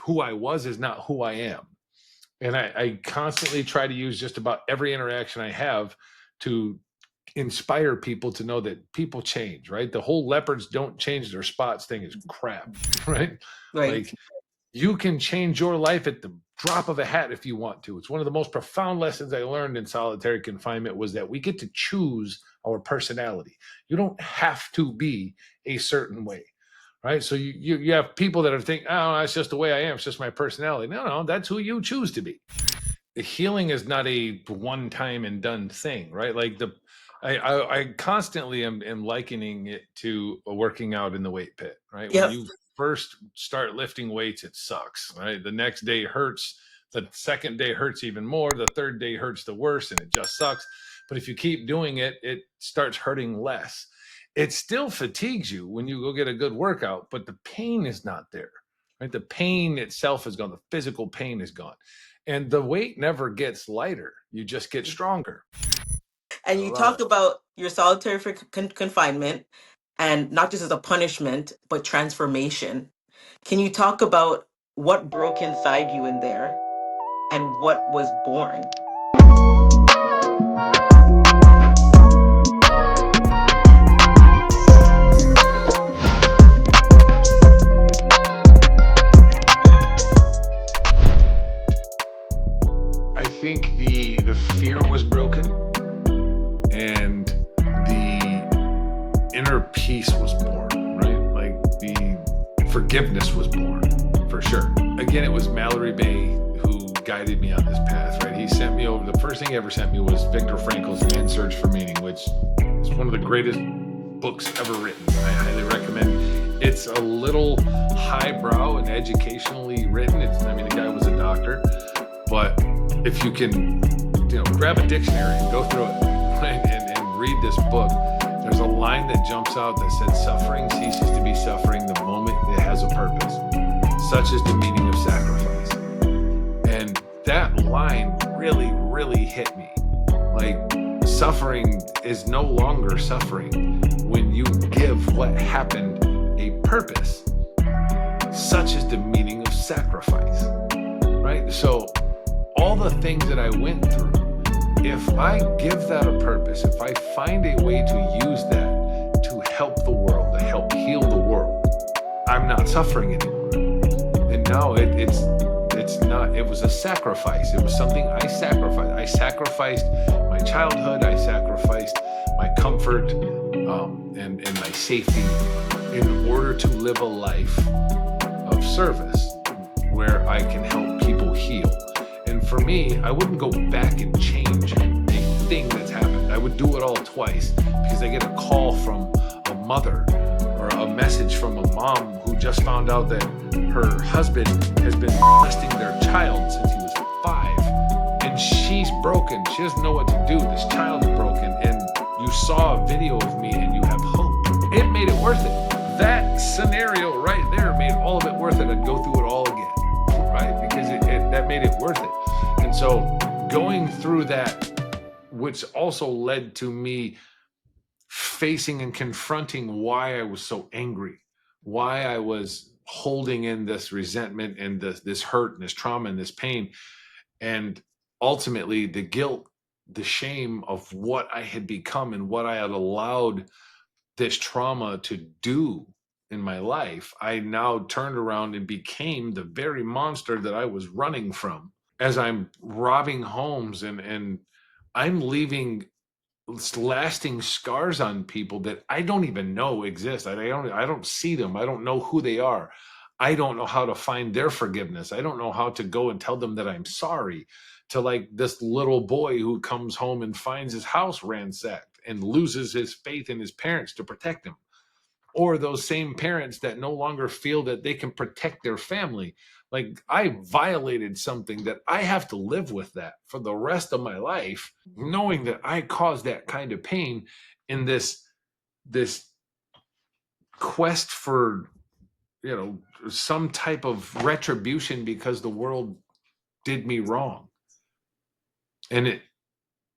who I was is not who I am. And I constantly try to use just about every interaction I have to inspire people to know that people change, right? The whole leopards don't change their spots thing is crap, right? Right. Like, you can change your life at the drop of a hat if you want to. It's one of the most profound lessons I learned in solitary confinement, was that we get to choose our personality. You don't have to be a certain way, right? So you have people that are thinking, oh, that's just the way I am. It's just my personality. No, that's who you choose to be. The healing is not a one time and done thing, right? Like I constantly am likening it to working out in the weight pit, right? When Yep. you first start lifting weights, it sucks, right? The next day hurts. The second day hurts even more. The third day hurts the worst, and it just sucks. But if you keep doing it, it starts hurting less. It still fatigues you when you go get a good workout, but the pain is not there, right? The pain itself is gone. The physical pain is gone. And the weight never gets lighter. You just get stronger. And I you love talked it. about your solitary for confinement, and not just as a punishment, but transformation. Can you talk about what broke inside you in there and what was born? I think the fear was broken, and the inner peace was born, right? Like, the forgiveness was born, for sure. Again, it was Mallory Bay who guided me on this path, right? He sent me over. The first thing he ever sent me was Viktor Frankl's Man's Search for Meaning, which is one of the greatest books ever written. I highly recommend. It's a little highbrow and educationally written. I mean, the guy was a doctor, but if you can, grab a dictionary and go through it, right, and read this book, there's a line that jumps out that said, "Suffering ceases to be suffering the moment it has a purpose. Such is the meaning of sacrifice." And that line really, really hit me. Like, suffering is no longer suffering when you give what happened a purpose. Such is the meaning of sacrifice, right? So all the things that I went through, if I give that a purpose, if I find a way to use that to help the world, to help heal the world, I'm not suffering anymore. And now it's not, it was a sacrifice. It was something I sacrificed. I sacrificed my childhood. I sacrificed my comfort, and my safety in order to live a life of service where I can help people heal. And for me, I wouldn't go back and change a thing that's happened. I would do it all twice, because I get a call from a mother or a message from a mom who just found out that her husband has been molesting their child since he was 5. And she's broken. She doesn't know what to do. This child's broken. And you saw a video of me and you have hope. It made it worth it. That scenario right there made all of it worth it. I'd go through it all again, right? Because that made it worth it. And so going through that, which also led to me facing and confronting why I was so angry, why I was holding in this resentment and this hurt and this trauma and this pain, and ultimately the guilt, the shame of what I had become and what I had allowed this trauma to do in my life. I now turned around and became the very monster that I was running from, as I'm robbing homes, and I'm leaving lasting scars on people that I don't even know exist. I don't see them. I don't know who they are. I don't know how to find their forgiveness. I don't know how to go and tell them that I'm sorry. To, like, this little boy who comes home and finds his house ransacked and loses his faith in his parents to protect him. Or those same parents that no longer feel that they can protect their family. Like, I violated something that I have to live with that for the rest of my life, knowing that I caused that kind of pain in this quest for, some type of retribution because the world did me wrong. And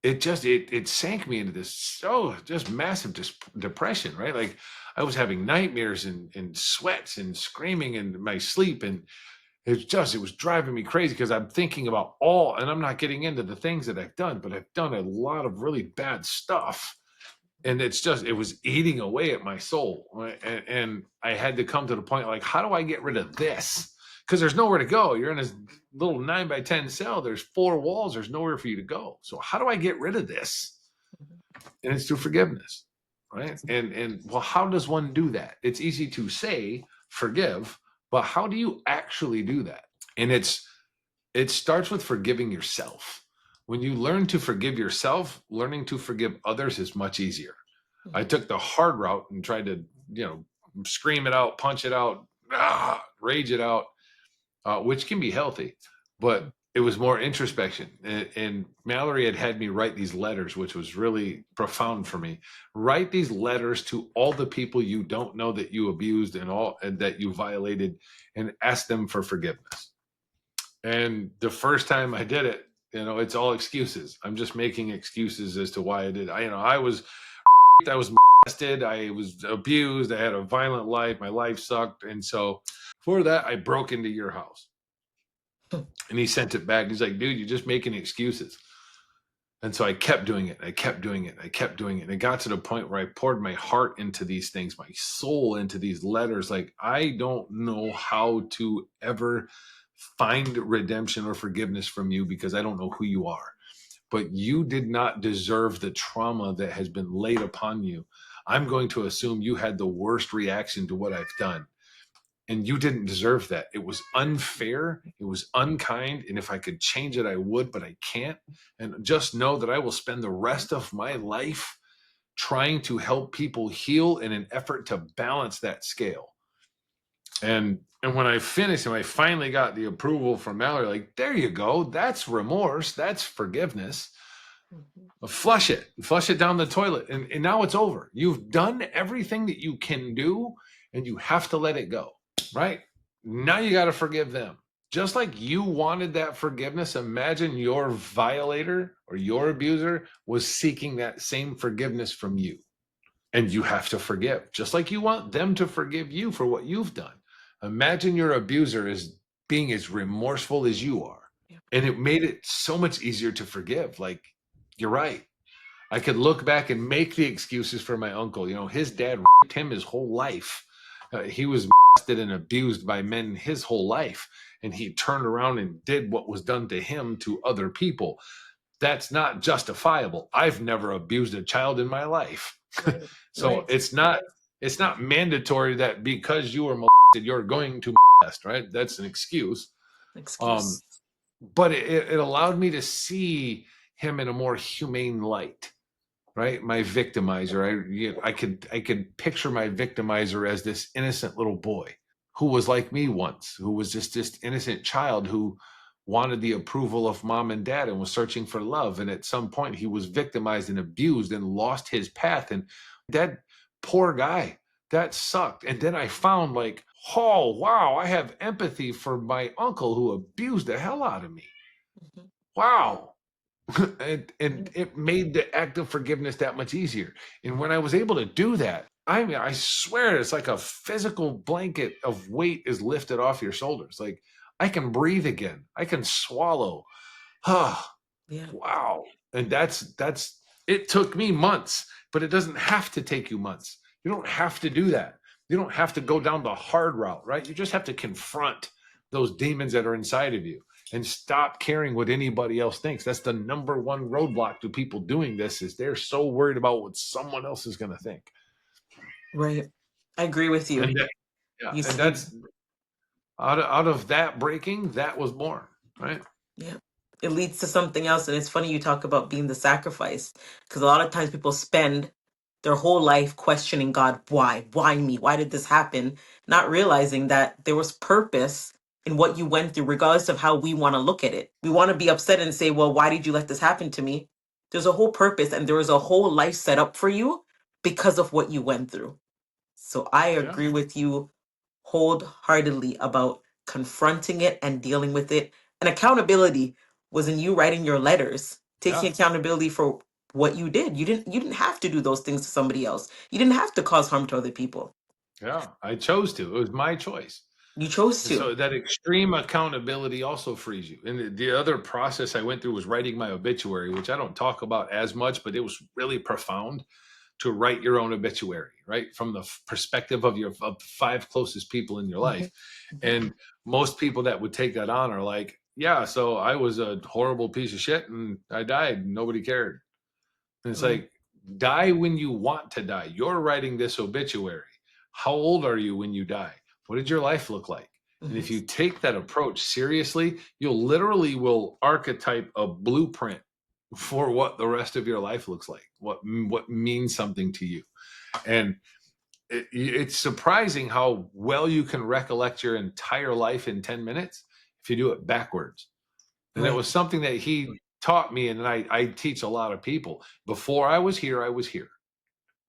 it sank me into this just massive depression, right? Like, I was having nightmares and sweats and screaming in my sleep, and it was driving me crazy because I'm thinking about and I'm not getting into the things that I've done, but I've done a lot of really bad stuff. And it was eating away at my soul. Right? And I had to come to the point, like, how do I get rid of this? Because there's nowhere to go. You're in a little 9 by 10 cell. There's 4 walls. There's nowhere for you to go. So how do I get rid of this? And it's through forgiveness, right? And well, how does one do that? It's easy to say forgive, but how do you actually do that? And it starts with forgiving yourself. When you learn to forgive yourself, learning to forgive others is much easier. I took the hard route and tried to, scream it out, punch it out, rage it out, which can be healthy, but it was more introspection. And Mallory had me write these letters, which was really profound for me. Write these letters to all the people you don't know that you abused and that you violated, and ask them for forgiveness. And the first time I did it, it's all excuses. I'm just making excuses as to why I did. I was molested, I was abused, I had a violent life, my life sucked, and so for that I broke into your house. And he sent it back. He's like, dude, you're just making excuses. And so I kept doing it. I kept doing it. I kept doing it. And it got to the point where I poured my heart into these things, my soul into these letters. Like, I don't know how to ever find redemption or forgiveness from you because I don't know who you are. But you did not deserve the trauma that has been laid upon you. I'm going to assume you had the worst reaction to what I've done. And you didn't deserve that. It was unfair. It was unkind. And if I could change it, I would, but I can't. And just know that I will spend the rest of my life trying to help people heal in an effort to balance that scale. And when I finished and I finally got the approval from Mallory, like, there you go. That's remorse. That's forgiveness. Flush it down the toilet. And now it's over. You've done everything that you can do, and you have to let it go. Right? Now you got to forgive them. Just like you wanted that forgiveness, imagine your violator or your abuser was seeking that same forgiveness from you. And you have to forgive, just like you want them to forgive you for what you've done. Imagine your abuser as being as remorseful as you are. And it made it so much easier to forgive. Like, you're right. I could look back and make the excuses for my uncle. His dad raped him his whole life. He was molested and abused by men his whole life. And he turned around and did what was done to him to other people. That's not justifiable. I've never abused a child in my life. Right. So Right. it's not mandatory that because you were molested, you're going to molest, right? That's an excuse. Excuse. But it allowed me to see him in a more humane light. Right, my victimizer. I could picture my victimizer as this innocent little boy who was like me once, who was just this innocent child who wanted the approval of mom and dad and was searching for love. And at some point, he was victimized and abused and lost his path. And that poor guy, that sucked. And then I found, like, oh wow, I have empathy for my uncle who abused the hell out of me. Wow. And it made the act of forgiveness that much easier. And when I was able to do that, I mean, I swear it's like a physical blanket of weight is lifted off your shoulders. Like, I can breathe again. I can swallow. Ah, Yeah. wow. And that's it took me months, but it doesn't have to take you months. You don't have to do that. You don't have to go down the hard route, right? You just have to confront those demons that are inside of you and stop caring what anybody else thinks. That's the number one roadblock to people doing this, is they're so worried about what someone else is going to think. Right. I agree with you. And You that's out of that breaking, that was born, right? Yeah. It leads to something else. And it's funny you talk about being the sacrifice, because a lot of times people spend their whole life questioning God, why? Why me? Why did this happen? Not realizing that there was purpose in what you went through, regardless of how we want to look at it. We want to be upset and say, well, why did you let this happen to me? There's a whole purpose and there is a whole life set up for you because of what you went through. So I Yeah. agree with you wholeheartedly about confronting it and dealing with it. And accountability was in you writing your letters, taking Yeah. accountability for what you did. You didn't have to do those things to somebody else. You didn't have to cause harm to other people. Yeah. I chose to. It was my choice. You chose And so to. that extreme accountability also frees you. And the other process I went through was writing my obituary, which I don't talk about as much, but it was really profound to write your own obituary, right? From the perspective of of the five closest people in your Mhm, life. mhm, And most people that would take that on are like, yeah, so I was a horrible piece of shit and I died. And nobody cared. And it's right. like, die when you want to die. You're writing this obituary. How old are you when you die? What did your life look like? And Mhm, if you take that approach seriously, you'll literally will archetype a blueprint for what the rest of your life looks like, what means something to you. And it's surprising how well you can recollect your entire life in 10 minutes if you do it backwards. And it right. was something that he taught me, and I teach a lot of people. Before I was here, I was here.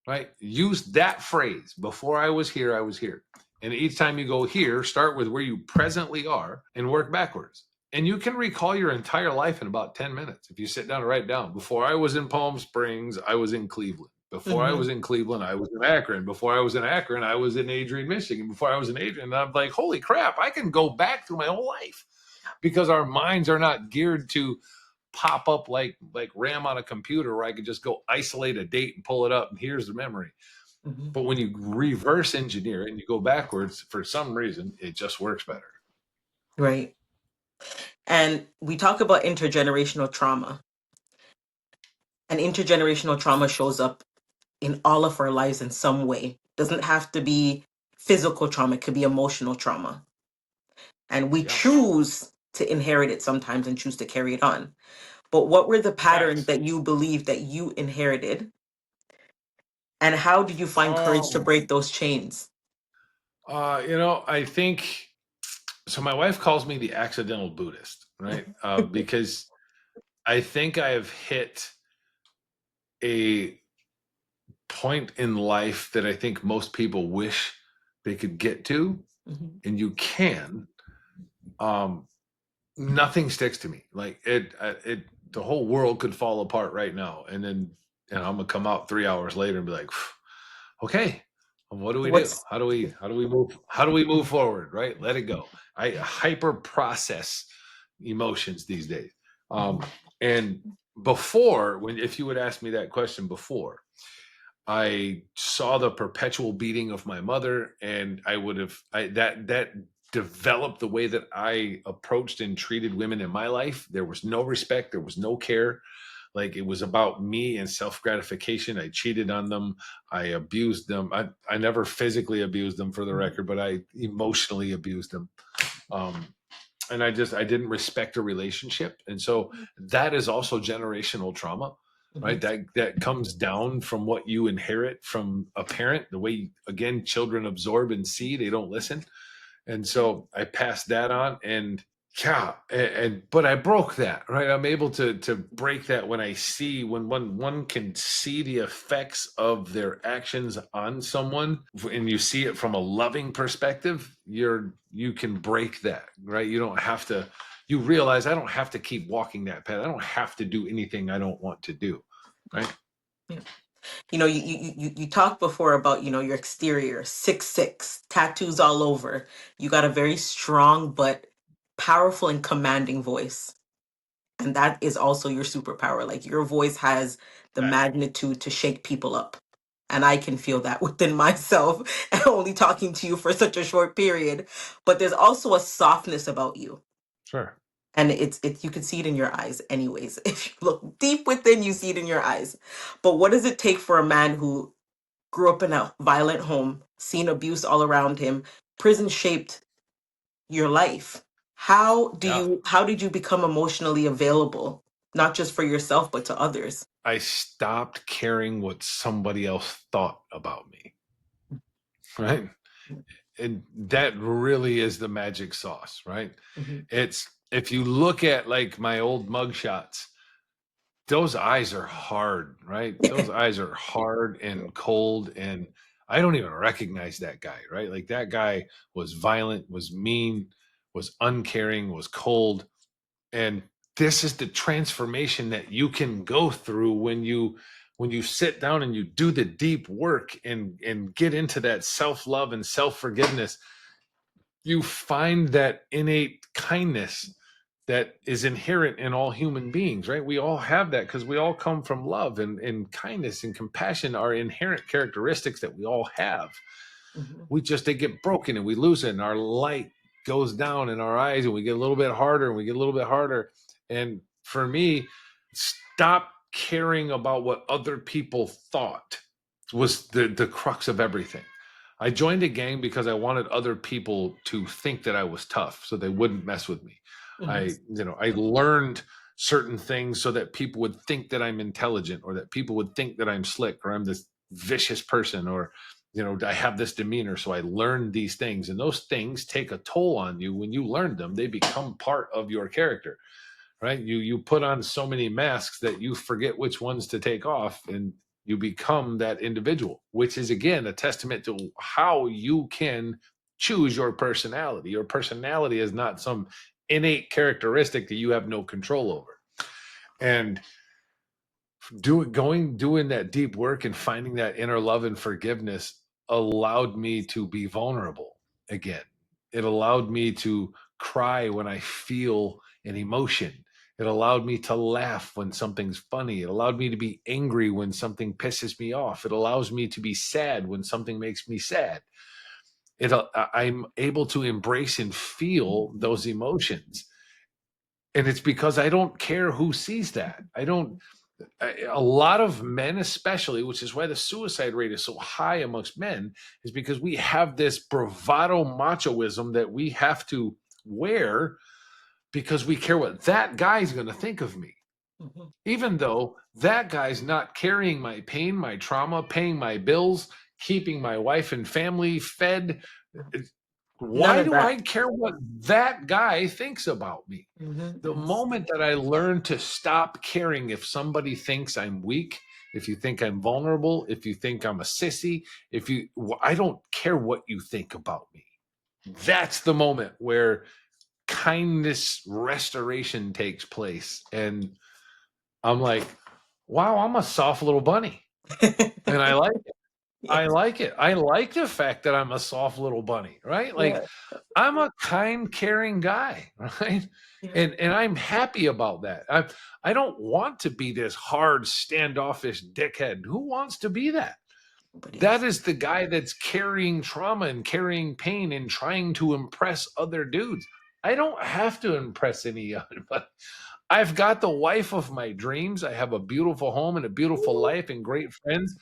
Right? Use that phrase. Before I was here, I was here. And each time you go here, start with where you presently are and work backwards. And you can recall your entire life in about 10 minutes if you sit down and write down. Before I was in Palm Springs, I was in Cleveland. Before I was Mhm, in Cleveland, I was in Akron. Before I was in Akron, I was in Adrian, Michigan. Before I was in Adrian, I'm like, holy crap, I can go back through my whole life because our minds are not geared to pop up like RAM on a computer where I could just go isolate a date and pull it up and here's the memory. mhm, But when you reverse engineer it and you go backwards, for some reason, it just works better. right. And we talk about intergenerational trauma, and intergenerational trauma shows up in all of our lives in some way. Doesn't have to be physical trauma, it could be emotional trauma. And we Yeah. choose to inherit it sometimes and choose to carry it on. But what were the patterns Facts. that you believe that you inherited? And how did you find courage to Um, break those chains? I think so. My wife calls me the accidental Buddhist, right? Because I think I have hit a point in life that I think most people wish they could get to, Mhm, and you can. Um, Nothing sticks to me. Like the whole world could fall apart right now, and I'm gonna come out 3 hours later and be like, okay, what do we do? what's How do we move forward? Right? Let it go. I hyper process emotions these days. Mhm, And before, when if you would ask me that question before, I saw the perpetual beating of my mother, and I would have that developed the way that I approached and treated women in my life. There was no respect, there was no care. Like it was about me and self gratification. I cheated on them. I abused them. I never physically abused them, for the mhm, record, but I emotionally abused them. Um, and I didn't respect a relationship, and so that is also generational trauma, right? mhm, That comes down from what you inherit from a parent, the way again children absorb and see, they don't listen. And so I passed that on, and yeah, but I broke that, right? I'm able to break that when I see when one can see the effects of their actions on someone, and you see it from a loving perspective. You can break that, right? You don't have to. You realize I don't have to keep walking that path. I don't have to do anything I don't want to do, right? yeah. You talked before about, your exterior, 6'6", tattoos all over. You got a very strong but powerful and commanding voice. And that is also your superpower. Like your voice has the magnitude to shake people up. And I can feel that within myself and only talking to you for such a short period. But there's also a softness about you. Sure. And it's you can see it in your eyes anyways. If you look deep within, you see it in your eyes. But what does it take for a man who grew up in a violent home, seen abuse all around him, prison shaped your life? Yeah. How did you become emotionally available, not just for yourself but to others? I stopped caring what somebody else thought about me, right? And that really is the magic sauce, right? Mhm. It's if you look at like my old mugshots, those eyes are hard, right? Those eyes are hard and cold, and I don't even recognize that guy, right? Like that guy was violent, was mean, was uncaring, was cold, and this is the transformation that you can go through when you sit down and you do the deep work and get into that self-love and self-forgiveness. you find that innate kindness that is inherent in all human beings, right? We all have that because we all come from love, and kindness and compassion are inherent characteristics that we all have. Mhm. We just, they get broken and we lose it, and our light goes down in our eyes, and we get a little bit harder and we get a little bit harder. And for me, stop caring about what other people thought was the crux of everything. I joined a gang because I wanted other people to think that I was tough so they wouldn't mess with me. Mhm. I learned certain things so that people would think that I'm intelligent, or that people would think that I'm slick, or I'm this vicious person, or I have this demeanor. So I learned these things, and those things take a toll on you. When you learn them, they become part of your character, right? You put on so many masks that you forget which ones to take off, and you become that individual, which is again a testament to how you can choose your personality. Your personality is not some innate characteristic that you have no control over. And doing that deep work and finding that inner love and forgiveness allowed me to be vulnerable again. It allowed me to cry when I feel an emotion. It allowed me to laugh when something's funny. It allowed me to be angry when something pisses me off. It allows me to be sad when something makes me sad. I'm able to embrace and feel those emotions. And it's because I don't care who sees that. I don't A lot of men, especially, which is why the suicide rate is so high amongst men, is because we have this bravado machoism that we have to wear because we care what that guy's going to think of me, Mhm. even though that guy's not carrying my pain, my trauma, paying my bills, keeping my wife and family fed. None Why of do I that. care what that guy thinks about me? Mhm. The moment that I learn to stop caring if somebody thinks I'm weak, if you think I'm vulnerable, if you think I'm a sissy, I don't care what you think about me. That's the moment where kindness restoration takes place. And I'm like, wow, I'm a soft little bunny. And I like it. Yeah. I like it. I like the fact that I'm a soft little bunny, right? Like, Yeah. I'm a kind, caring guy, right? Yeah. And I'm happy about that. I don't want to be this hard, standoffish dickhead. Who wants to be that? Nobody That else. is the guy that's carrying trauma and carrying pain and trying to impress other dudes. I don't have to impress any other, but I've got the wife of my dreams. I have a beautiful home and a beautiful life and great friends.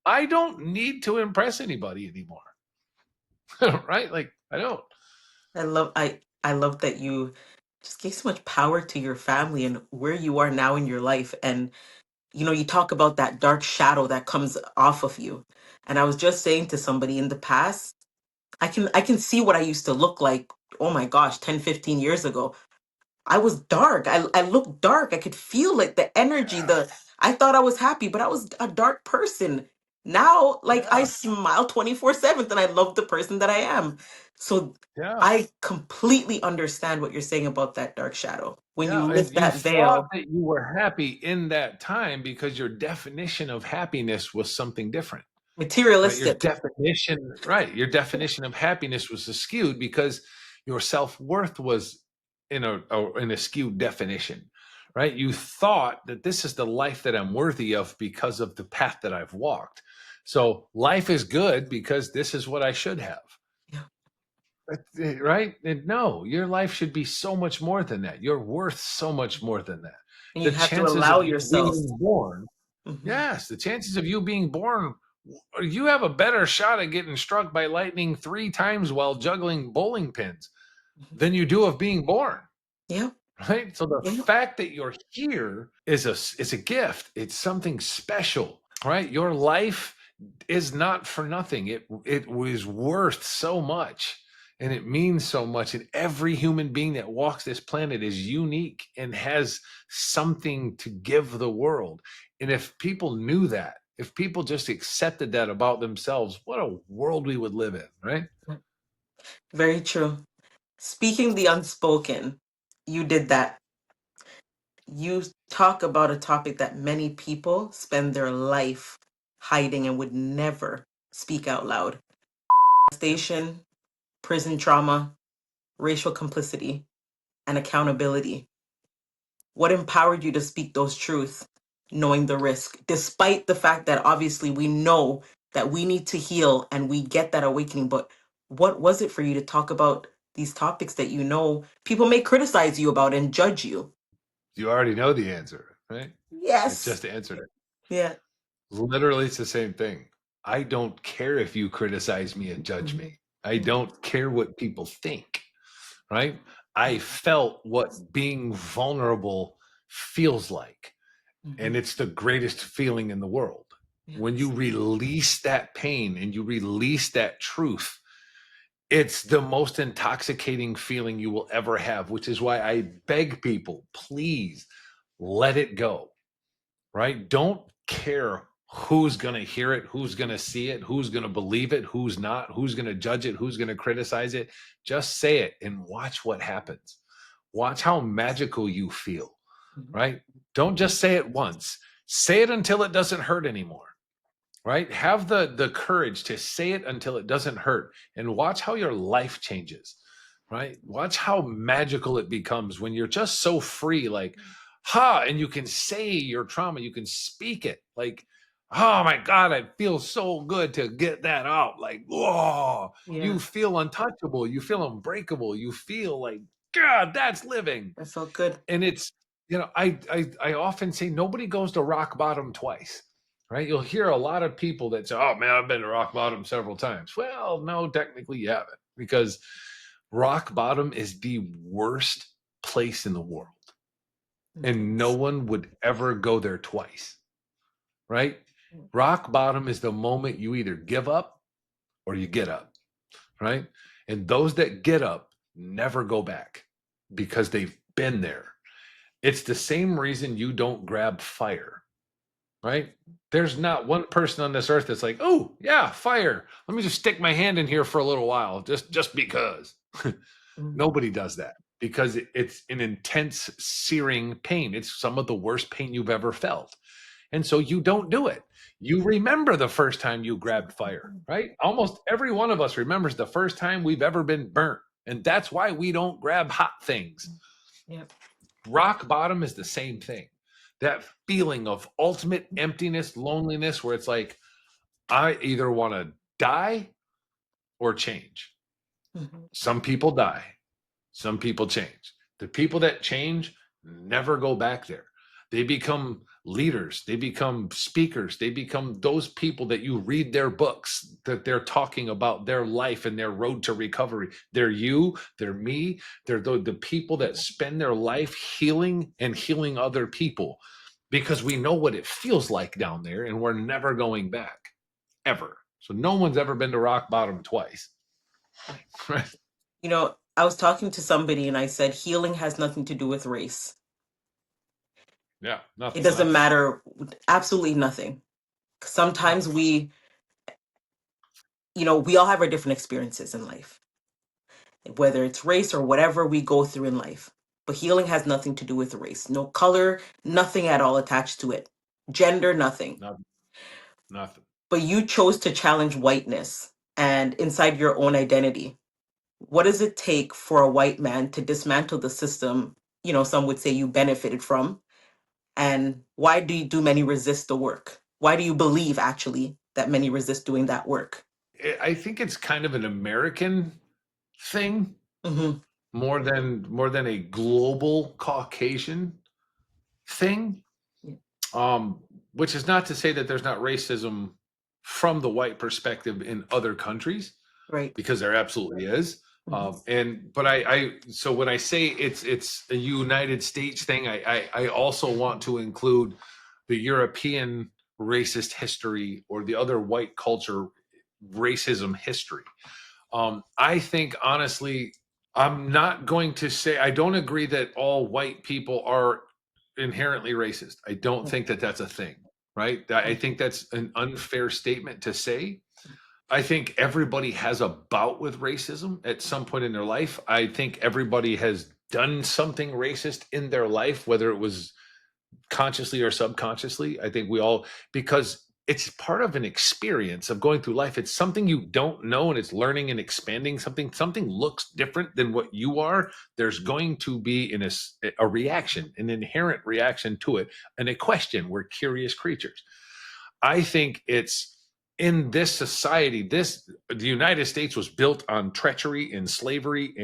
I don't need to impress anybody anymore. Right? Like, I don't. I love that you just gave so much power to your family and where you are now in your life. And you talk about that dark shadow that comes off of you. And I was just saying to somebody in the past, I can see what I used to look like, oh my gosh, 10, 15 years ago. I was dark. I looked dark. I could feel it, the energy, Yeah. I thought I was happy, but I was a dark person. Now, like I Yeah. smile 24/7 and I love the person that I am. So Yeah. I completely understand what you're saying about that dark shadow. When you Yeah, and lift you that thought veil, that you were happy in that time because your definition of happiness was something different, right? materialistic. Your definition of happiness was skewed because your self-worth was in a skewed definition, right? You thought that this is the life that I'm worthy of because of the path that I've walked. So life is good because this is what I should have. Yeah. Right? And no, your life should be so much more than that. You're worth so much more than that. And you The have to chances of allow you yourself. being born, Mhm. yes, the chances of you being born, you have a better shot at getting struck by lightning 3 times while juggling bowling pins Mhm. than you do of being born. Yeah. Right? So the Yeah. fact that you're here is a gift. It's something special, right? Your life is not for nothing. It was worth so much, and it means so much. And every human being that walks this planet is unique and has something to give the world. And if people knew that, if people just accepted that about themselves, what a world we would live in, right? Very true. Speaking the unspoken, you did that. You talk about a topic that many people spend their life hiding and would never speak out loud. Yep. Station, prison trauma. racial complicity, and accountability? What empowered you to speak those truths, knowing the risk, despite the fact that obviously we know that we need to heal and we get that awakening? But what was it for you to talk about these topics that you know people may criticize you about and judge you? You already know the answer, right? I Yes. just answered it. Yeah. Literally, it's the same thing. I don't care if you criticize me and judge Mhm. me. I don't care what people think, right? I felt what being vulnerable feels like. And Mhm. it's the greatest feeling in the world. When you Yes. release that pain and you release that truth, it's the most intoxicating feeling you will ever have, which is why I beg people, please let it go, right? Don't care who's going to hear it, who's going to see it, who's going to believe it, who's not, who's going to judge it, who's going to criticize it. Just say it and watch what happens. Watch how magical you feel, Mhm. right? Don't just say it once. Say it until it doesn't hurt anymore, right? Have the courage to say it until it doesn't hurt and watch how your life changes, right? Watch how magical it becomes when you're just so free, like, ha, and you can say your trauma, you can speak it, like, oh my God, I feel so good to get that out. Like, whoa, you Yeah. feel untouchable, you feel unbreakable, you feel like, God, that's living. That felt good. And it's, I often say nobody goes to rock bottom twice, right? You'll hear a lot of people that say, oh man, I've been to rock bottom several times. Well, no, technically you haven't, because rock bottom is the worst place in the world, and no Intense. one would ever go there twice, right? Rock bottom is the moment you either give up or you get up, right? And those that get up never go back because they've been there. It's the same reason you don't grab fire, right? There's not one person on this earth that's like, oh yeah, fire. Let me just stick my hand in here for a little while, just because. Mhm. Nobody does that because it's an intense, searing pain. It's some of the worst pain you've ever felt. And so you don't do it. You remember the first time you grabbed fire, right? Almost every one of us remembers the first time we've ever been burnt. And that's why we don't grab hot things. Yep. Rock bottom is the same thing. That feeling of ultimate emptiness, loneliness, where it's like, I either want to die or change. Mhm. Some people die, some people change. The people that change never go back there. They become leaders, they become speakers, they become those people that you read their books, that they're talking about their life and their road to recovery. They're you, they're me, they're the people that spend their life healing and healing other people, because we know what it feels like down there and we're never going back, ever. So no one's ever been to rock bottom twice. Right? I was talking to somebody and I said healing has nothing to do with race. Yeah, It nothing. doesn't matter, absolutely nothing. Sometimes Nothing. we all have our different experiences in life, whether it's race or whatever we go through in life. But healing has nothing to do with race. No color, nothing at all attached to it. Gender, nothing. Nothing. Nothing. But you chose to challenge whiteness and inside your own identity. What does it take for a white man to dismantle the system, some would say you benefited from? And why do many resist the work? Why do you believe actually that many resist doing that work? I think it's kind of an American thing Hmm. more than a global Caucasian thing. Yeah. Um, which is not to say that there's not racism from the white perspective in other countries, Right. because there absolutely is. Hmm. And but so when I say it's a United States thing, I also want to include the European racist history or the other white culture racism history. I think honestly, I'm not going to say I don't agree that all white people are inherently racist. I don't think that that's a thing, right? I think that's an unfair statement to say. I think everybody has a bout with racism at some point in their life. I think everybody has done something racist in their life, whether it was consciously or subconsciously. I think we all, because it's part of an experience of going through life. It's something you don't know, and it's learning and expanding. Something looks different than what you are. There's going to be a reaction, an inherent reaction to it, and a question. We're curious creatures. I think it's in this society, the United States was built on treachery and slavery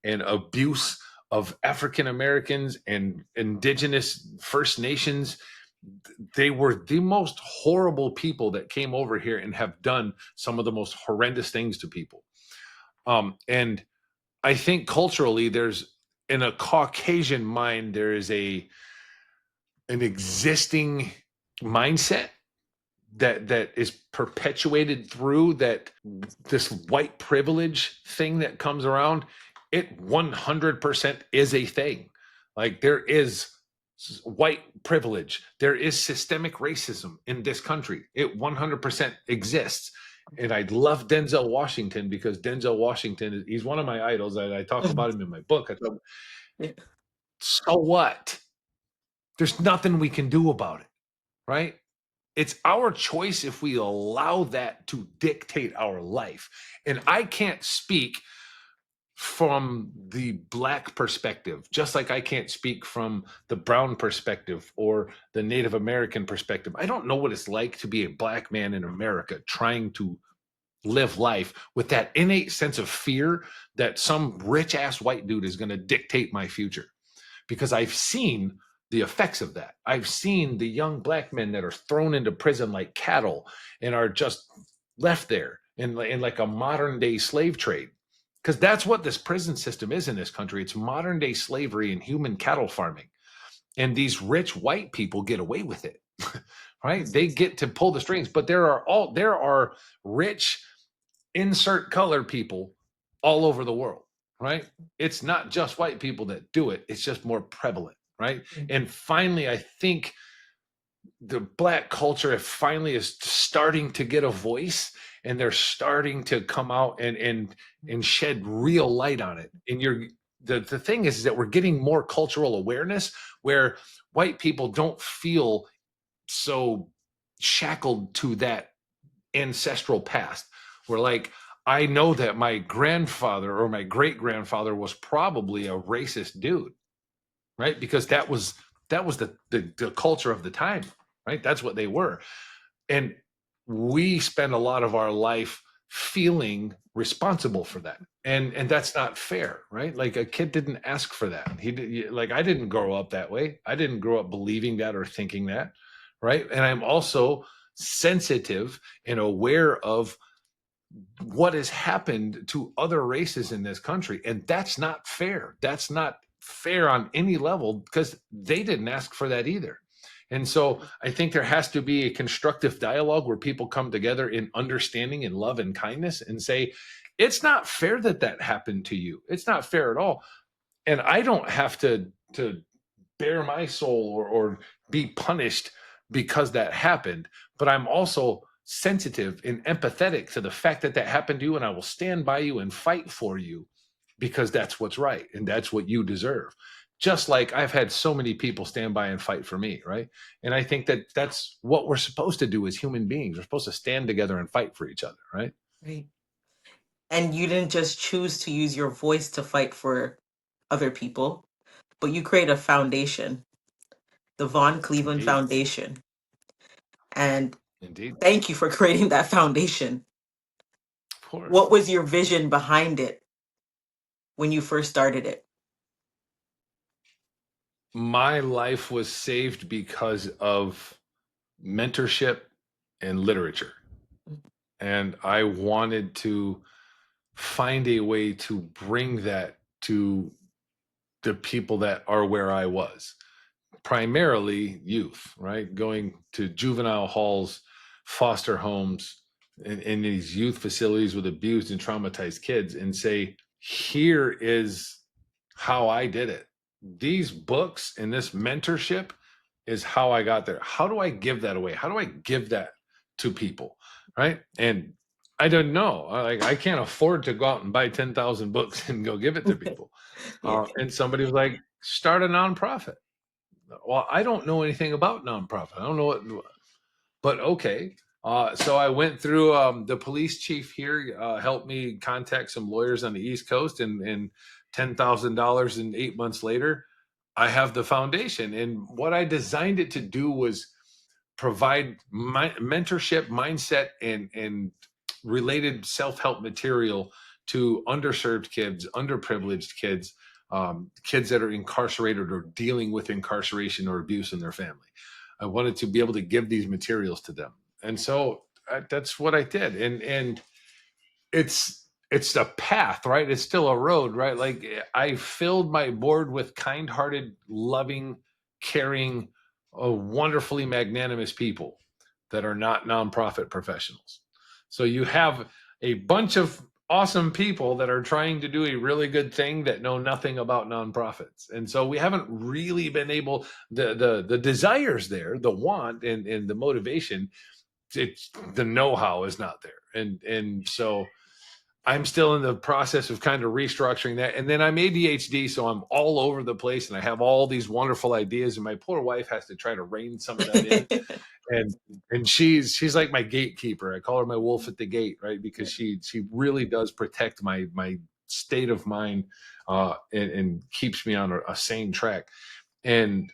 and abuse of African Americans and indigenous First Nations. They were the most horrible people that came over here and have done some of the most horrendous things to people. And I think culturally, there's in a Caucasian mind, there is an existing mindset that is perpetuated through that, this white privilege thing that comes around. It 100% is a thing. Like, there is white privilege, there is systemic racism in this country. It 100% exists. And I love Denzel Washington, because Denzel Washington, he's one of my idols. I talk about him in my book. Yeah. So what? There's nothing we can do about it, right? It's our choice if we allow that to dictate our life. And I can't speak from the Black perspective, just like I can't speak from the brown perspective or the Native American perspective. I don't know what it's like to be a Black man in America trying to live life with that innate sense of fear that some rich ass white dude is going to dictate my future, because I've seen the effects of that. I've seen the young Black men that are thrown into prison like cattle and are just left there in like a modern day slave trade. Because that's what this prison system is in this country. It's modern day slavery and human cattle farming. And these rich white people get away with it, right? They get to pull the strings, but there are rich, insert color people all over the world, right? It's not just white people that do it. It's just more prevalent, right? And finally, I think the Black culture finally is starting to get a voice, and they're starting to come out and shed real light on it. And the thing is that we're getting more cultural awareness, where white people don't feel so shackled to that ancestral past. Where, like, I know that my grandfather or my great grandfather was probably a racist dude, right? Because that was the culture of the time, right? That's what they were. And we spend a lot of our life feeling responsible for that. And that's not fair, right? Like, a kid didn't ask for that. Like, I didn't grow up that way. I didn't grow up believing that or thinking that, right? And I'm also sensitive and aware of what has happened to other races in this country. And that's not fair. That's not fair on any level, because they didn't ask for that either. And so I think there has to be a constructive dialogue where people come together in understanding and love and kindness and say, it's not fair that that happened to you. It's not fair at all. And I don't have to bare my soul or be punished because that happened. But I'm also sensitive and empathetic to the fact that that happened to you, and I will stand by you and fight for you, because that's what's right and that's what you deserve. Just like I've had so many people stand by and fight for me, right? And I think that that's what we're supposed to do as human beings. We're supposed to stand together and fight for each other, right? Right. And you didn't just choose to use your voice to fight for other people, but you create a foundation, the Von Cleveland Indeed. Foundation. And Indeed. thank you for creating that foundation. Of course. What was your vision behind it when you first started it? My life was saved because of mentorship and literature. And I wanted to find a way to bring that to the people that are where I was, primarily youth, right? Going to juvenile halls, foster homes, in these youth facilities with abused and traumatized kids, and say, here is how I did it. These books and this mentorship is how I got there. How do I give that away? How do I give that to people? Right. And I don't know. I can't afford to go out and buy 10,000 books and go give it to people. Yeah. And somebody was like, start a nonprofit. Well, I don't know anything about nonprofit. I don't know what. but okay. So I went through, the police chief here helped me contact some lawyers on the East Coast, and $10,000, and 8 months later, I have the foundation. And what I designed it to do was provide mentorship, mindset, and related self-help material to underserved kids, underprivileged kids, kids that are incarcerated or dealing with incarceration or abuse in their family. I wanted to be able to give these materials to them, and so that's what I did. And it's a path, right? It's still a road, right? Like, I filled my board with kind-hearted, loving, caring, wonderfully magnanimous people that are not nonprofit professionals. So you have a bunch of awesome people that are trying to do a really good thing that know nothing about nonprofits. And so we haven't really been able, the desires there, the want and the motivation, it's the know-how is not there. And so I'm still in the process of kind of restructuring that. And then I'm ADHD, so I'm all over the place and I have all these wonderful ideas, and my poor wife has to try to rein some of that in. And she's like my gatekeeper. I call her my wolf at the gate, right? Because she really does protect my state of mind, and keeps me on a sane track. And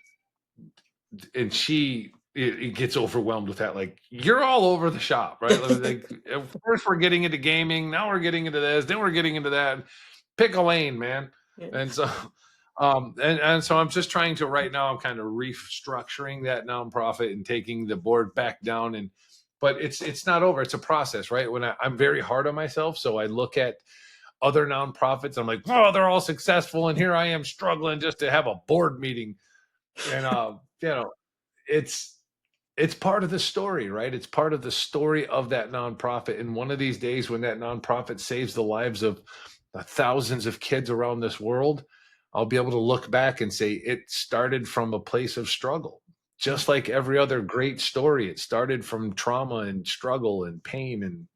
she it gets overwhelmed with that. Like, you're all over the shop, right? Like, first we're getting into gaming, now we're getting into this, then we're getting into that. Pick a lane, man. Yeah. And so and so I'm just trying to, right now, I'm kind of restructuring that nonprofit and taking the board back down. And but it's not over. It's a process, right? When I'm very hard on myself, so I look at other nonprofits, I'm like, oh, they're all successful, and here I am struggling just to have a board meeting. And it's it's part of the story, right? It's part of the story of that nonprofit. And one of these days, when that nonprofit saves the lives of thousands of kids around this world, I'll be able to look back and say it started from a place of struggle. Just like every other great story, it started from trauma and struggle and pain, and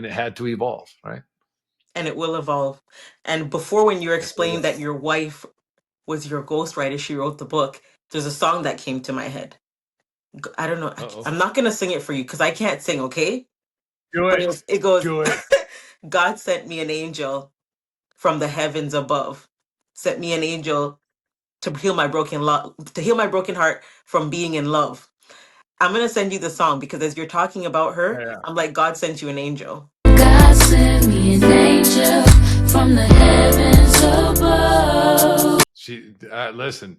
it had to evolve, right? And it will evolve. And before, when you were Yes, it explaining will. that your wife was your ghostwriter, she wrote the book, there's a song that came to my head. I don't know. Uh-oh. I'm not going to sing it for you because I can't sing, okay? Do But it. it goes, Do it. God sent me an angel from the heavens above, sent me an angel to heal my broken to heal my broken heart from being in love. I'm gonna send you the song because as you're talking about her, Yeah. I'm like, God sent you an angel. God sent me an angel from the heavens above. Listen,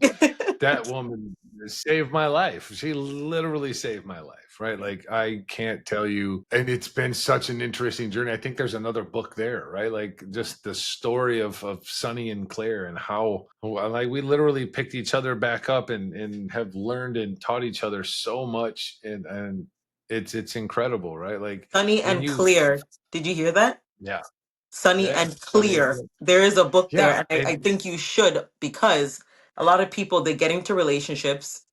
that woman saved my life. She literally saved my life, right? Like, I can't tell you. And it's been such an interesting journey. I think there's another book there, right? Like, just the story of Sonny and Claire, and how, like, we literally picked each other back up, and have learned and taught each other so much. And it's incredible, right? Like, Sunny when and you, Clear. Did you hear that? yeah, Sunny yeah, and Sonny and Clear. Claire. There is a book there, Yeah. and I And think you should because a lot of people they get into relationships.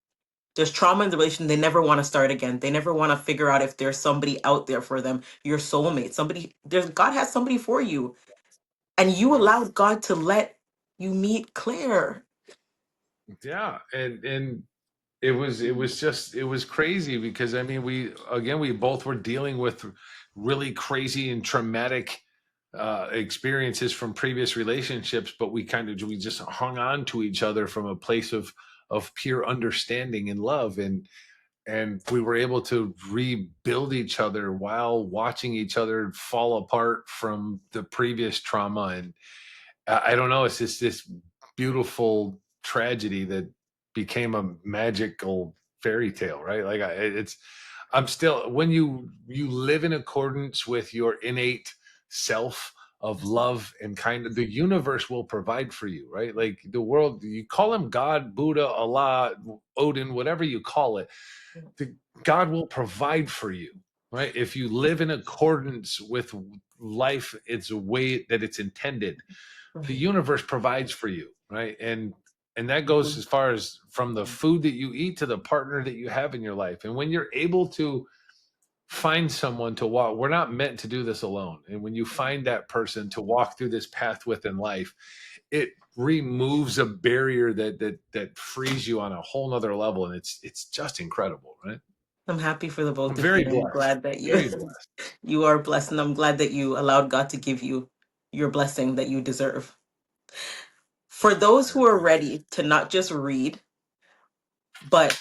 There's trauma in the relation. They never want to start again. They never want to figure out if there's somebody out there for them, your soulmate, somebody. There's God has somebody for you, and you yeah. allowed God to let you meet Claire. Yeah, and it was crazy, because I mean, we both were dealing with really crazy and traumatic experiences from previous relationships, but we just hung on to each other from a place of pure understanding and love, and we were able to rebuild each other while watching each other fall apart from the previous trauma. And I don't know. It's just this beautiful tragedy that became a magical fairy tale, right? Like, I'm still, when you live in accordance with your innate self of love and kind of, the universe will provide for you, right? Like, the world, you call him God, Buddha, Allah, Odin, whatever you call it, the, God will provide for you, right? If you live in accordance with life, it's a way that it's intended, the Right. universe provides for you, right? And that goes as far as from the food that you eat to the partner that you have in your life. And when you're able to find someone to walk, we're not meant to do this alone, and when you find that person to walk through this path with in life, it removes a barrier that frees you on a whole nother level, and it's just incredible, right? I'm happy for the I'm both of very you. I'm blessed. glad that you Very blessed. you are blessed, and I'm glad that you allowed God to give you your blessing that you deserve. For those I who are appreciate it. ready to not just read, but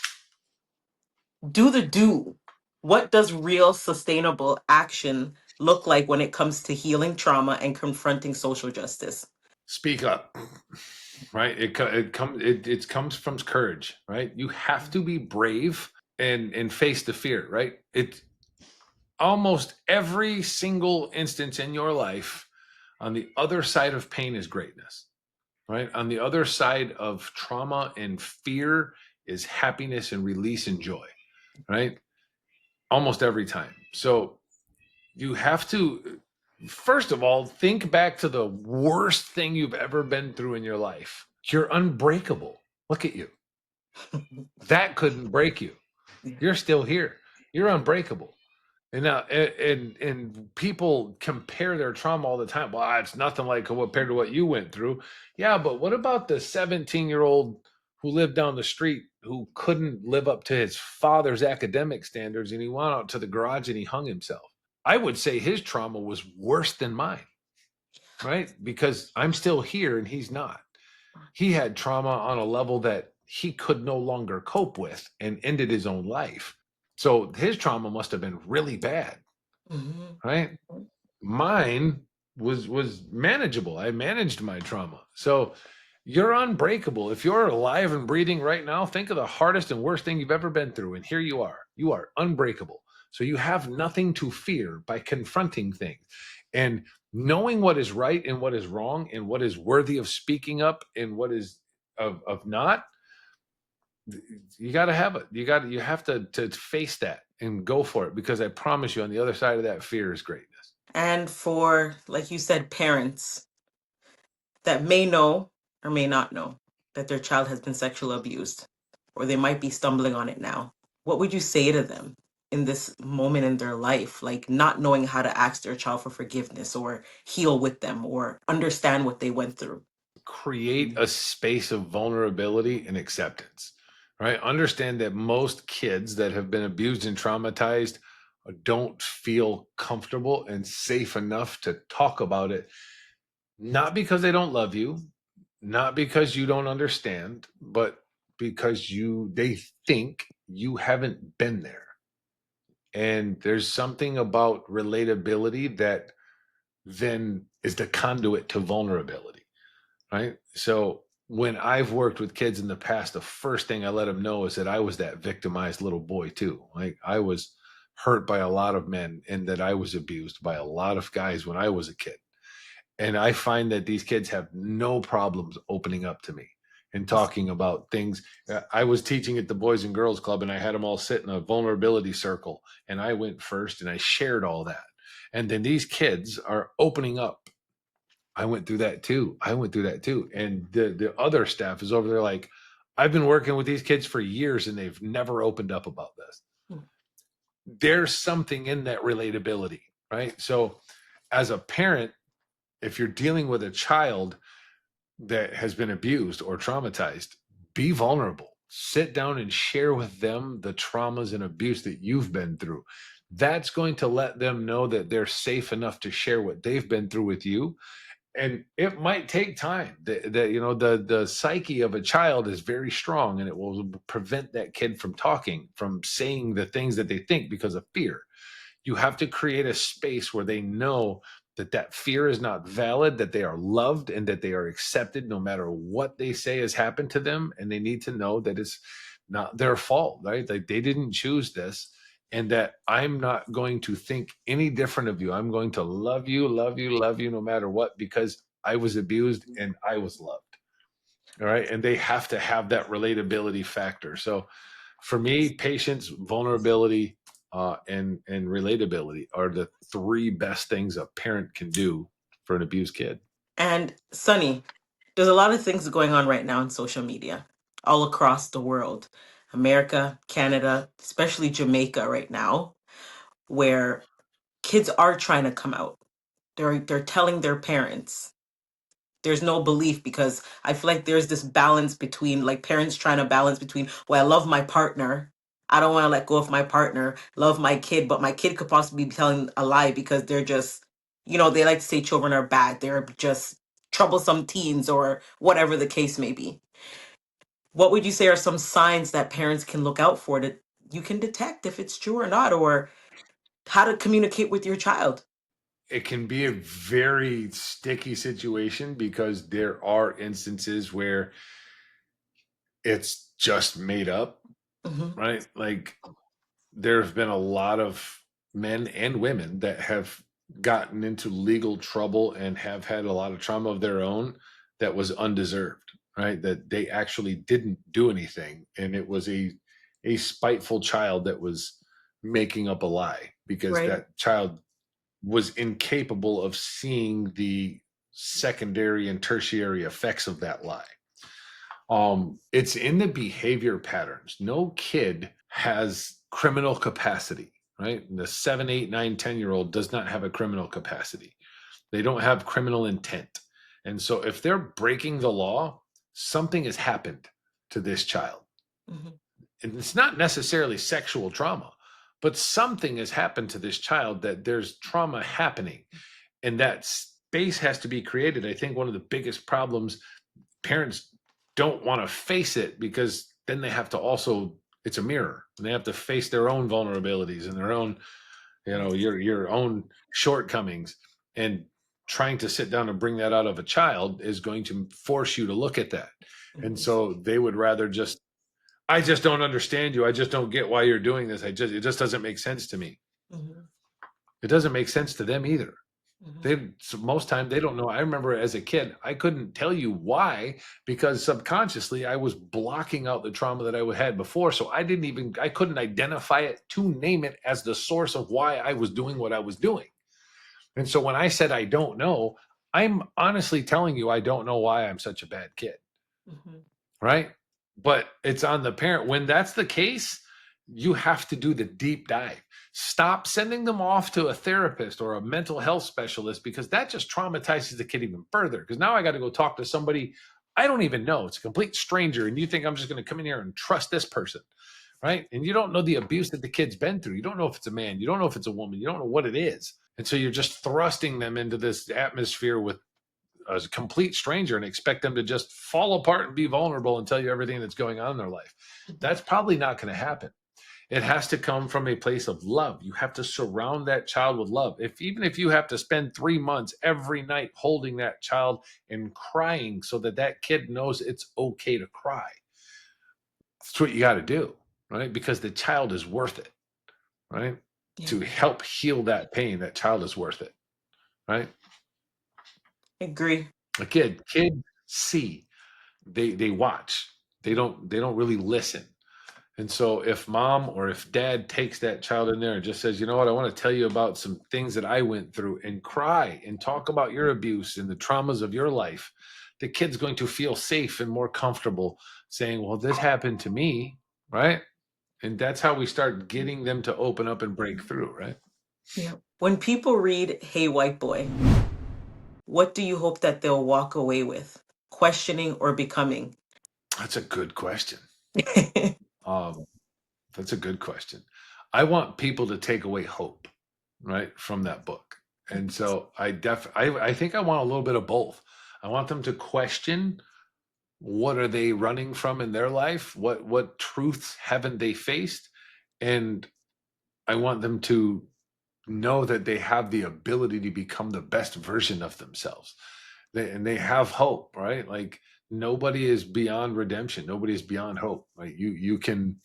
do the do, what does real sustainable action look like when it comes to healing trauma and confronting social justice? Speak up, right? It comes from courage, right? You have to be brave and face the fear, right? It almost every single instance in your life, on the other side of pain is greatness, right? On the other side of trauma and fear is happiness and release and joy, right? Almost every time. So you have to, first of all, think back to the worst thing you've ever been through in your life. You're unbreakable. Look at you. That couldn't break you. Yeah. You're still here. You're unbreakable. And now, and people compare their trauma all the time. Well, it's nothing like compared to what you went through. Yeah, but what about the 17-year-old who lived down the street who couldn't live up to his father's academic standards, and he went out to the garage and he hung himself? I would say his trauma was worse than mine, right? Because I'm still here and he's not. He had trauma on a level that he could no longer cope with and ended his own life. So his trauma must have been really bad, Mhm. right? Mine was manageable. I managed my trauma. So you're unbreakable. If you're alive and breathing right now, think of the hardest and worst thing you've ever been through, and here you are. You are unbreakable. So you have nothing to fear by confronting things. And knowing what is right and what is wrong and what is worthy of speaking up and what is of not, you got to have it. You have to face that and go for it, because I promise you on the other side of that fear is greatness. And for, like you said, parents that may know or may not know that their child has been sexually abused, or they might be stumbling on it now, what would you say to them in this moment in their life, like not knowing how to ask their child for forgiveness or heal with them or understand what they went through? Create a space of vulnerability and acceptance, right? Understand that most kids that have been abused and traumatized don't feel comfortable and safe enough to talk about it, not because they don't love you, not because you don't understand, but because they think you haven't been there. And there's something about relatability that then is the conduit to vulnerability, right? So when I've worked with kids in the past, the first thing I let them know is that I was that victimized little boy too. Like I was hurt by a lot of men and that I was abused by a lot of guys when I was a kid. And I find that these kids have no problems opening up to me and talking about things. I was teaching at the Boys and Girls Club and I had them all sit in a vulnerability circle. And I went first and I shared all that. And then these kids are opening up. I went through that too. I went through that too. And the other staff is over there like, I've been working with these kids for years and they've never opened up about this. There's something in that relatability, right? So as a parent, if you're dealing with a child that has been abused or traumatized, be vulnerable. Sit down and share with them the traumas and abuse that you've been through. That's going to let them know that they're safe enough to share what they've been through with you. And it might take time. The psyche of a child is very strong, and it will prevent that kid from talking, from saying the things that they think because of fear. You have to create a space where they know that that fear is not valid, that they are loved and that they are accepted no matter what they say has happened to them. And they need to know that it's not their fault, right? Like they didn't choose this, and that I'm not going to think any different of you. I'm going to love you, love you, love you no matter what, because I was abused and I was loved. All right. And they have to have that relatability factor. So for me, patience, vulnerability, and relatability are the three best things a parent can do for an abused kid. And Sunny, there's a lot of things going on right now in social media all across the world. America, Canada, especially Jamaica right now, where kids are trying to come out. They're telling their parents. There's no belief because I feel like there's this balance between like parents trying to balance between, well, I love my partner, I don't want to let go of my partner, love my kid, but my kid could possibly be telling a lie because they're just, they like to say children are bad. They're just troublesome teens or whatever the case may be. What would you say are some signs that parents can look out for that you can detect if it's true or not, or how to communicate with your child? It can be a very sticky situation because there are instances where it's just made up, Hmm. right? Like there have been a lot of men and women that have gotten into legal trouble and have had a lot of trauma of their own that was undeserved, right? That they actually didn't do anything, and it was a spiteful child that was making up a lie because Right. that child was incapable of seeing the secondary and tertiary effects of that lie. It's in the behavior patterns. No kid has criminal capacity, right? The 7, 8, 9, 10-year-old does not have a criminal capacity. They don't have criminal intent. And so if they're breaking the law, something has happened to this child. Hmm. And it's not necessarily sexual trauma, but something has happened to this child that there's trauma happening. And that space has to be created. I think one of the biggest problems, parents don't want to face it because then they have to also, it's a mirror, and they have to face their own vulnerabilities and their own, your own shortcomings. And trying to sit down and bring that out of a child is going to force you to look at that. And Hmm. so they would rather just, I just don't understand you, I just don't get why you're doing this, it just doesn't make sense to me. Hmm. It doesn't make sense to them either. Hmm. They, so most time they don't know. I remember as a kid, I couldn't tell you why, because subconsciously I was blocking out the trauma that I had before. So I couldn't identify it to name it as the source of why I was doing what I was doing. And so when I said I don't know, I'm honestly telling you I don't know why I'm such a bad kid, Hmm. right? But it's on the parent. When that's the case, you have to do the deep dive. Stop sending them off to a therapist or a mental health specialist, because that just traumatizes the kid even further. Because now I got to go talk to somebody I don't even know. It's a complete stranger. And you think I'm just going to come in here and trust this person, right? And you don't know the abuse that the kid's been through. You don't know if it's a man. You don't know if it's a woman. You don't know what it is. And so you're just thrusting them into this atmosphere with a complete stranger and expect them to just fall apart and be vulnerable and tell you everything that's going on in their life. That's probably not going to happen. It has to come from a place of love. You have to surround that child with love. Even if you have to spend 3 months every night holding that child and crying so that that kid knows it's okay to cry, that's what you got to do, right? Because the child is worth it, right? Yeah. To help heal that pain, that child is worth it, right? Agree. A kid see, they watch, they don't really listen. And so if mom or if dad takes that child in there and just says, you know what, I want to tell you about some things that I went through, and cry and talk about your abuse and the traumas of your life, the kid's going to feel safe and more comfortable saying, well, this happened to me, right? And that's how we start getting them to open up and break through, right? Yeah. When people read Hey White Boy, what do you hope that they'll walk away with? Questioning or becoming? That's a good question. Um, that's a good question. I want people to take away hope, right, from that book. And so I think I want a little bit of both. I want them to question, what are they running from in their life? What truths haven't they faced? And I want them to know that they have the ability to become the best version of themselves. And they have hope, right? Like nobody is beyond redemption. Nobody is beyond hope. Right? You can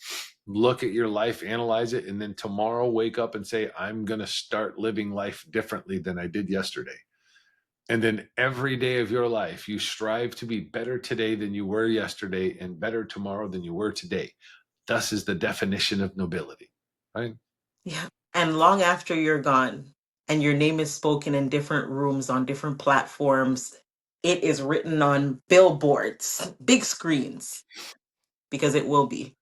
look at your life, analyze it, and then tomorrow wake up and say, I'm going to start living life differently than I did yesterday. And then every day of your life, you strive to be better today than you were yesterday and better tomorrow than you were today. Thus is the definition of nobility, right? Yeah. And long after you're gone and your name is spoken in different rooms on different platforms, it is written on billboards, big screens, because it will be.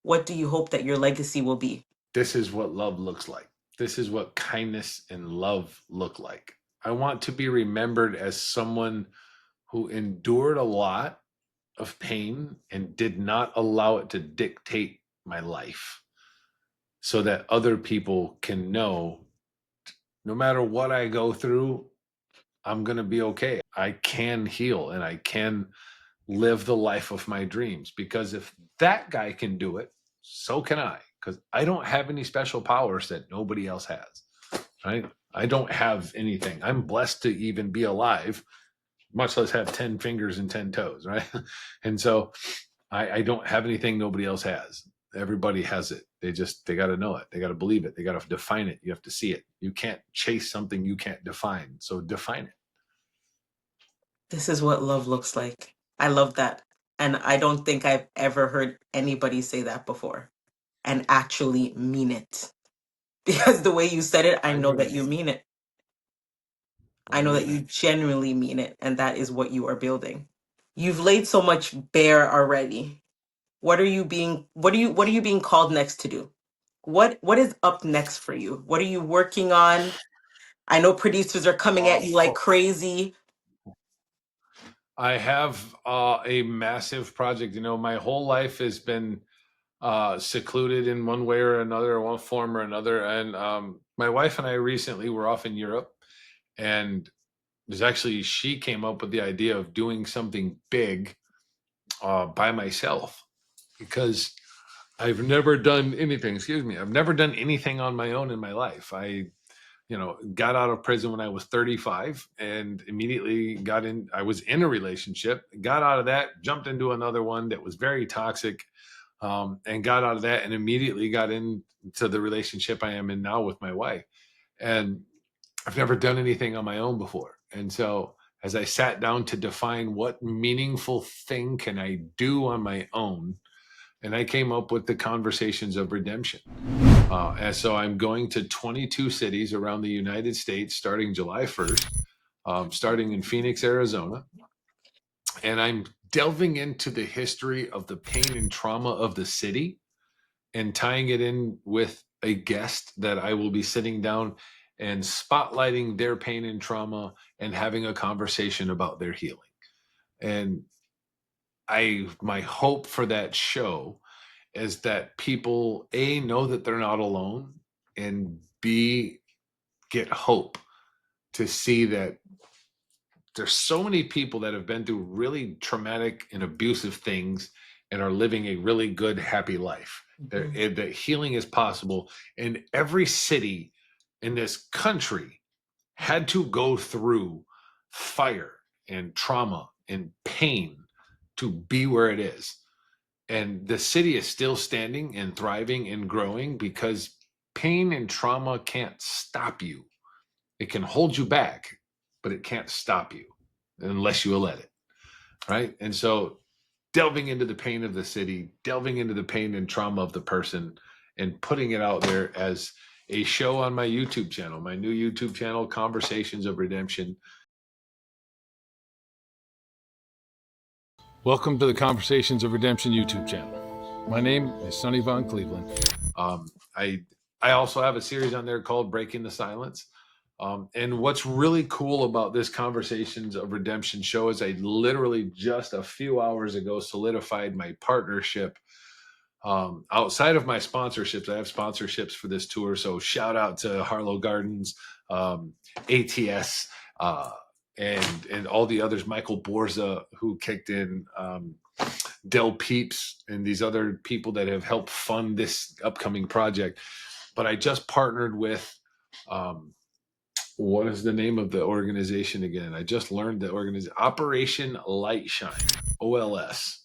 What do you hope that your legacy will be? This is what love looks like. This is what kindness and love look like. I want to be remembered as someone who endured a lot of pain and did not allow it to dictate my life so that other people can know no matter what I go through, I'm going to be okay. I can heal and I can live the life of my dreams, because if that guy can do it, so can I, because I don't have any special powers that nobody else has, right? I don't have anything. I'm blessed to even be alive, much less have 10 fingers and 10 toes, right? And so I don't have anything nobody else has. Everybody has it. They got to know it. They got to believe it. They got to define it. You have to see it. You can't chase something you can't define. So define it. This is what love looks like. I love that. And I don't think I've ever heard anybody say that before and actually mean it. Because the way you said it, I I know that mean, you mean it. I I know that mean you it. genuinely mean it. And that is what you are building. You've laid so much bare already. What are you being called next to do? What is up next for you? What are you working on? I know producers are coming at you like Oh, crazy. I have a massive project. My whole life has been secluded in one way or another, one form or another. And my wife and I recently were off in Europe, and there's actually she came up with the idea of doing something big by myself, because I've never done anything. Excuse me. I've never done anything on my own in my life. I got out of prison when I was 35 and immediately I was in a relationship, got out of that, jumped into another one that was very toxic, and got out of that and immediately got into the relationship I am in now with my wife. And I've never done anything on my own before. And so as I sat down to define what meaningful thing can I do on my own, and I came up with the conversations of redemption. And so I'm going to 22 cities around the United States starting July 1st, starting in Phoenix, Arizona. And I'm delving into the history of the pain and trauma of the city and tying it in with a guest that I will be sitting down and spotlighting their pain and trauma and having a conversation about their healing. And my hope for that show is that people know that they're not alone, and B, get hope to see that there's so many people that have been through really traumatic and abusive things and are living a really good, happy life. Mhm. That healing is possible. And every city in this country had to go through fire and trauma and pain to be where it is. And the city is still standing and thriving and growing because pain and trauma can't stop you. It can hold you back, but it can't stop you unless you let it. Right. And so delving into the pain of the city, delving into the pain and trauma of the person, and putting it out there as a show on my YouTube channel, my new YouTube channel, Conversations of Redemption. Welcome to the Conversations of Redemption YouTube channel. My name is Sonny Von Cleveland. I also have a series on there called Breaking the Silence. And what's really cool about this Conversations of Redemption show is I literally just a few hours ago solidified my partnership. Outside of my sponsorships, I have sponsorships for this tour. So shout out to Harlow Gardens, ATS, and all the others, Michael Borza, who kicked in, Del Peeps, and these other people that have helped fund this upcoming project. But I just partnered with, what is the name of the organization again? I just learned the organization, Operation Lightshine, OLS.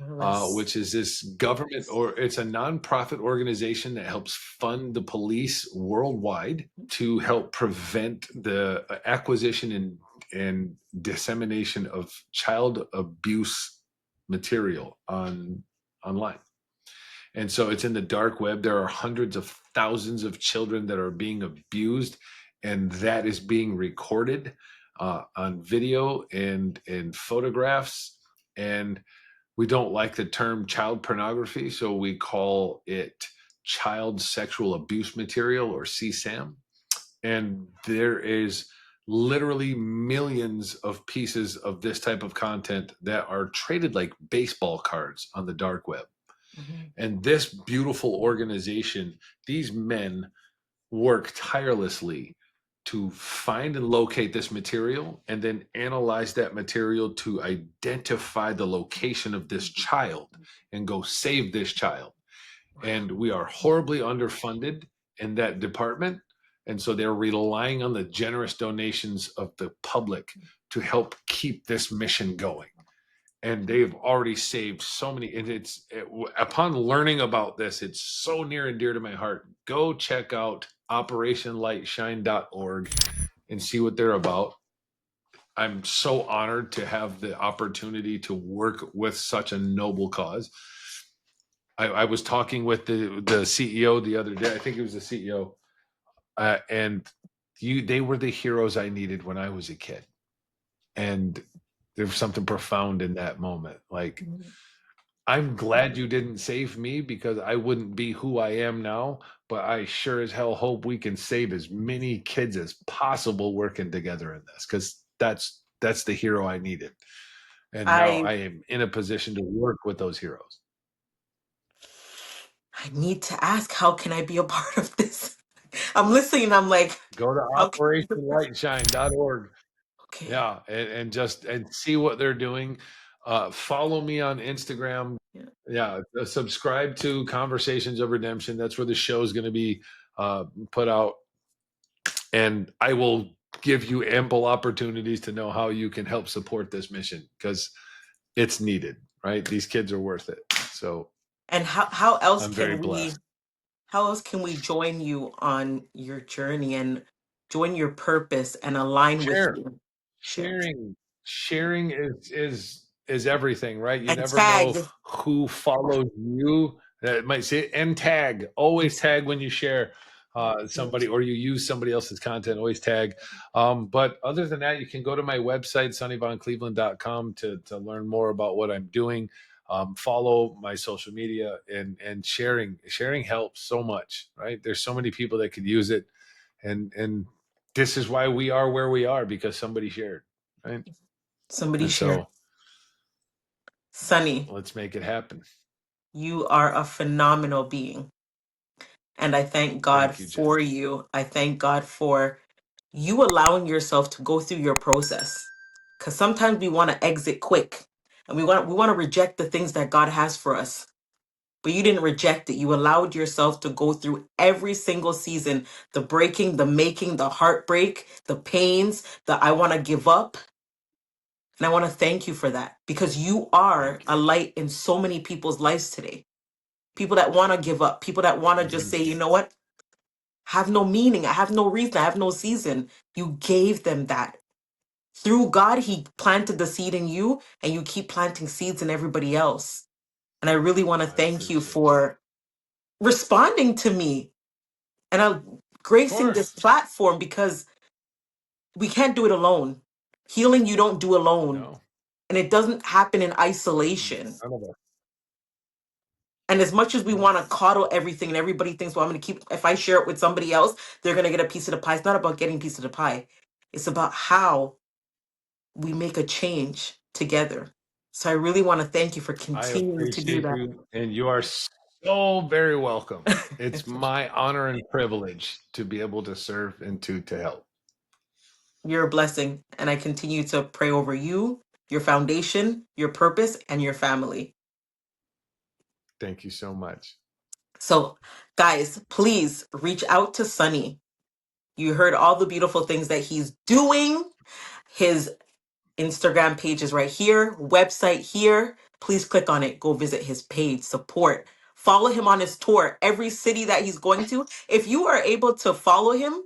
Less. Which is this government, or it's a nonprofit organization that helps fund the police worldwide to help prevent the acquisition and dissemination of child abuse material online. And so it's in the dark web. There are hundreds of thousands of children that are being abused, and that is being recorded on video and photographs. And we don't like the term child pornography, so we call it child sexual abuse material, or CSAM. And there is literally millions of pieces of this type of content that are traded like baseball cards on the dark web. Mhm. And this beautiful organization, these men work tirelessly to find and locate this material and then analyze that material to identify the location of this child and go save this child. And we are horribly underfunded in that department. And so they're relying on the generous donations of the public to help keep this mission going. And they've already saved so many. And upon learning about this, it's so near and dear to my heart. Go check out operationlightshine.org and see what they're about. I'm so honored to have the opportunity to work with such a noble cause. I was talking with the CEO the other day. I think it was the CEO, and they were the heroes I needed when I was a kid. And there was something profound in that moment. Like, Mhm. I'm glad you didn't save me because I wouldn't be who I am now. But I sure as hell hope we can save as many kids as possible working together in this, because that's the hero I needed. And now I I am in a position to work with those heroes. I need to ask, how can I be a part of this? I'm listening and I'm like, Go to how can operationlightshine.org. okay. Yeah, and see what they're doing. Follow me on Instagram. Yeah. Yeah, subscribe to Conversations of Redemption. That's where the show is going to be put out, and I will give you ample opportunities to know how you can help support this mission, because it's needed. Right, these kids are worth it. So And I'm very blessed. how else can we join you on your journey and join your purpose and align with Share. you? Share. sharing is everything, right? You And never know tag. who follows you. That might say, and tag, always Yes. tag when you share somebody, or you use somebody else's content, always tag. But other than that, you can go to my website, sonnyvoncleveland.com, to learn more about what I'm doing. Follow my social media, and sharing helps so much, right? There's so many people that could use it. And this is why we are where we are, because somebody shared, right? Somebody And share. so Sonny, let's make it happen. you are a phenomenal being. And I thank God Thank you, Jen. for you. I thank God for you allowing yourself to go through your process. Because sometimes we want to exit quick and we want to reject the things that God has for us. But you didn't reject it. You allowed yourself to go through every single season, the breaking, the making, the heartbreak, the pains, the I want to give up. And I want to thank you for that, because you are Thank you. a light in so many people's lives today. People that want to give up, people that want to just Mhm. say, you know what? Have no meaning. I have no reason. I have no season. You gave them that. Through God, He planted the seed in you, and you keep planting seeds in everybody else. And I really want to I thank you appreciate that. for responding to me and Of gracing this course. platform, because we can't do it alone. Healing, you don't do alone. No, And it doesn't happen in isolation. none of us. And as much as we No, want to coddle everything and everybody thinks, well, I'm going to keep, if I share it with somebody else, they're going to get a piece of the pie. It's not about getting a piece of the pie. It's about how we make a change together. So I really want to thank you for I continuing to do appreciate that. you, and you are so very welcome. It's my honor and privilege to be able to serve and to help. You're a blessing. And I continue to pray over you, your foundation, your purpose, and your family. Thank you so much. So, guys, please reach out to Sonny. You heard all the beautiful things that he's doing. His Instagram page is right here, website here. Please click on it. Go visit his page, support. Follow him on his tour, every city that he's going to. If you are able to follow him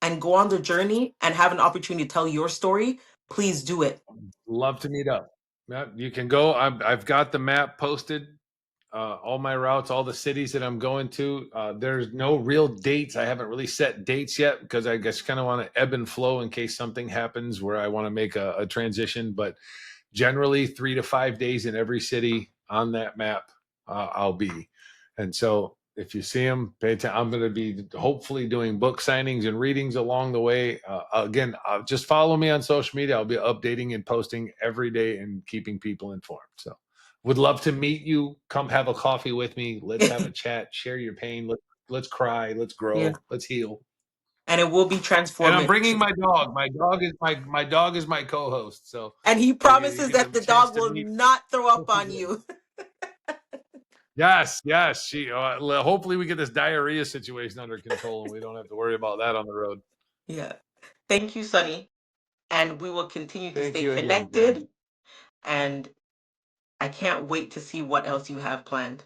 and go on the journey and have an opportunity to tell your story, please do it. Love to meet up. Yeah, you can go. I've got the map posted, all my routes, all the cities that I'm going to. There's no real dates. I haven't really set dates yet, because I guess kind of want to ebb and flow in case something happens where I want to make a transition. But generally 3 to 5 days in every city on that map, I'll be. And so if you see them, pay attention. I'm going to be hopefully doing book signings and readings along the way. Again, just follow me on social media. I'll be updating and posting every day and keeping people informed. So Would love to meet you. Come have a coffee with me. Let's have a chat. Share your pain. Let's cry. Let's Yeah. grow. Let's heal. And it will be And I'm transformative. bringing my dog. My dog is my co-host. So And he you promises get that a the chance dog to will meet. not throw up on you. Yes, yes. She. Hopefully, we get this diarrhea situation under control, and we don't have to worry about that on the road. Yeah. Thank you, Sonny. And we will continue to Thank stay you again, connected. Jen. And I can't wait to see what else you have planned.